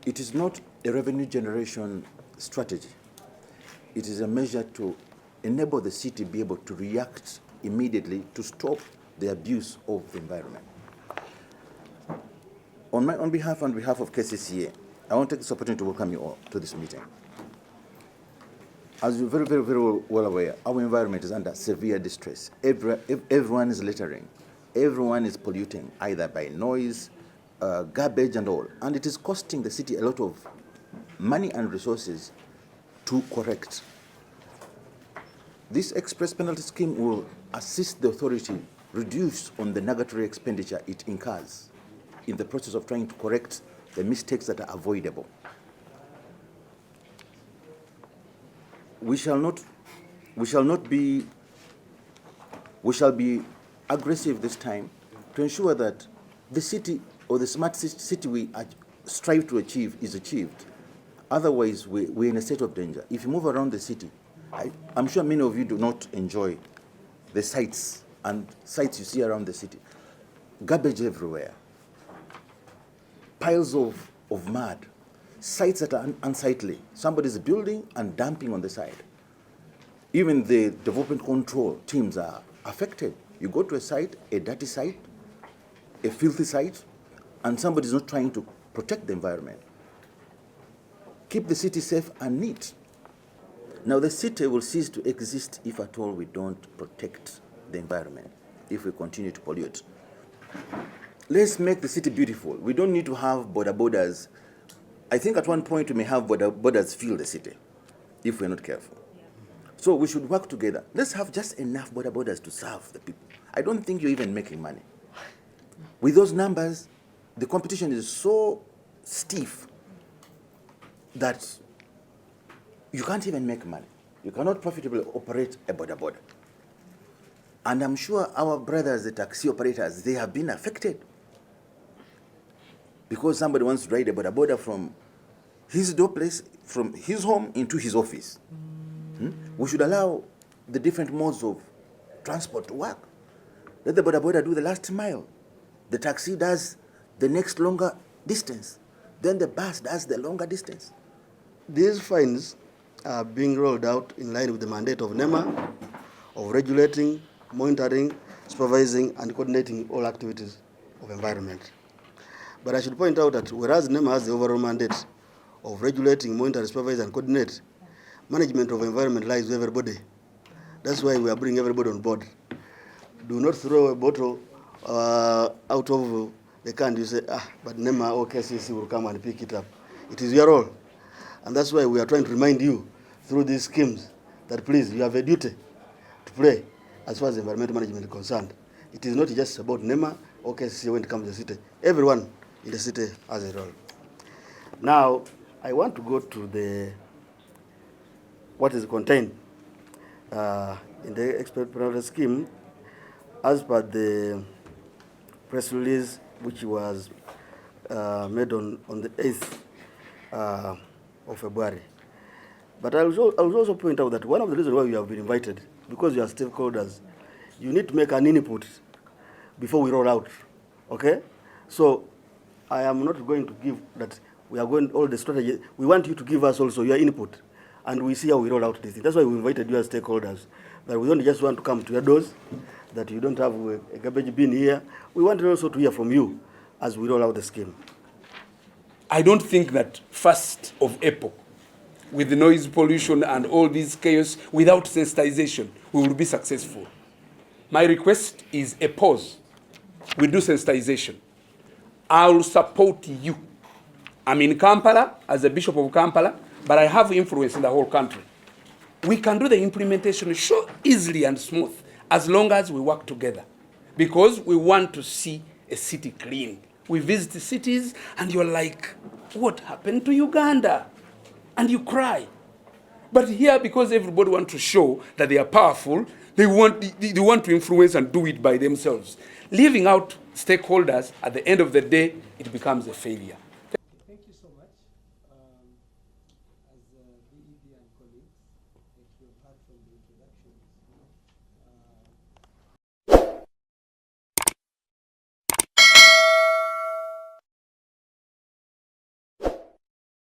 It is not a revenue generation strategy. It is a measure to enable the city to be able to react immediately to stop the abuse of the environment. On behalf of Kcca, I want to take this opportunity to welcome you all to this meeting. As you're very, very, very well aware, our environment is under severe distress. Everyone is littering. Everyone is polluting, either by noise, garbage and all. And it is costing the city a lot of money and resources to correct. This express penalty scheme will assist the authority reduce on the negatory expenditure it incurs in the process of trying to correct the mistakes that are avoidable. We shall be aggressive this time to ensure that the city or the smart city we strive to achieve is achieved. Otherwise, we're in a state of danger. If you move around the city, I'm sure many of you do not enjoy the sights you see around the city. Garbage everywhere, piles of mud, sites that are unsightly. Somebody's building and dumping on the side. Even the development control teams are affected. You go to a site, a dirty site, a filthy site, and somebody's not trying to protect the environment. Keep the city safe and neat. Now, the city will cease to exist if at all we don't protect the environment, if we continue to pollute. Let's make the city beautiful. We don't need to have borders. I think at one point we may have borders fill the city if we're not careful. So we should work together. Let's have just enough borders to serve the people. I don't think you're even making money. With those numbers, the competition is so stiff that you can't even make money. You cannot profitably operate a border. And I'm sure our brothers, the taxi operators, they have been affected. Because somebody wants to ride a border from his door place, from his home into his office. We should allow the different modes of transport to work. Let the border do the last mile. The taxi does the next longer distance. Then the bus does the longer distance. These fines are being rolled out in line with the mandate of Nema of regulating, monitoring, supervising, and coordinating all activities of environment. But I should point out that whereas Nema has the overall mandate of regulating, monitoring, supervise, and coordinate, management of environment lies with everybody. That's why we are bringing everybody on board. Do not throw a bottle out of the can. You say, but Nema or Kcca will come and pick it up. It is your role. And that's why we are trying to remind you through these schemes that please, you have a duty to play as far as environmental management is concerned. It is not just about Nema or Kcca when it comes to the city. Everyone in the city has a role. Now, I want to go to what is contained in the expert penalty scheme as per the press release which was made on the 8th of February. But I will also point out that one of the reasons why we have been invited, because you are stakeholders, you need to make an input before we roll out, okay? So I am not going to give that we are going all the strategy. We want you to give us also your input, and we see how we roll out this thing. That's why we invited you as stakeholders, that we don't just want to come to your doors, that you don't have a garbage bin here. We want also to hear from you as we roll out the scheme. I don't think that 1st of April, with the noise pollution and all this chaos, without sensitization, we will be successful. My request is a pause. We do sensitization. I will support you. I'm in Kampala as a bishop of Kampala, but I have influence in the whole country. We can do the implementation so easily and smooth as long as we work together, because we want to see a city clean. We visit the cities and you're like, what happened to Uganda? And you cry. But here, because everybody wants to show that they are powerful, they want to influence and do it by themselves. Leaving out stakeholders, at the end of the day, it becomes a failure. Thank you so much. As BED and colleagues, that you have heard from the introductions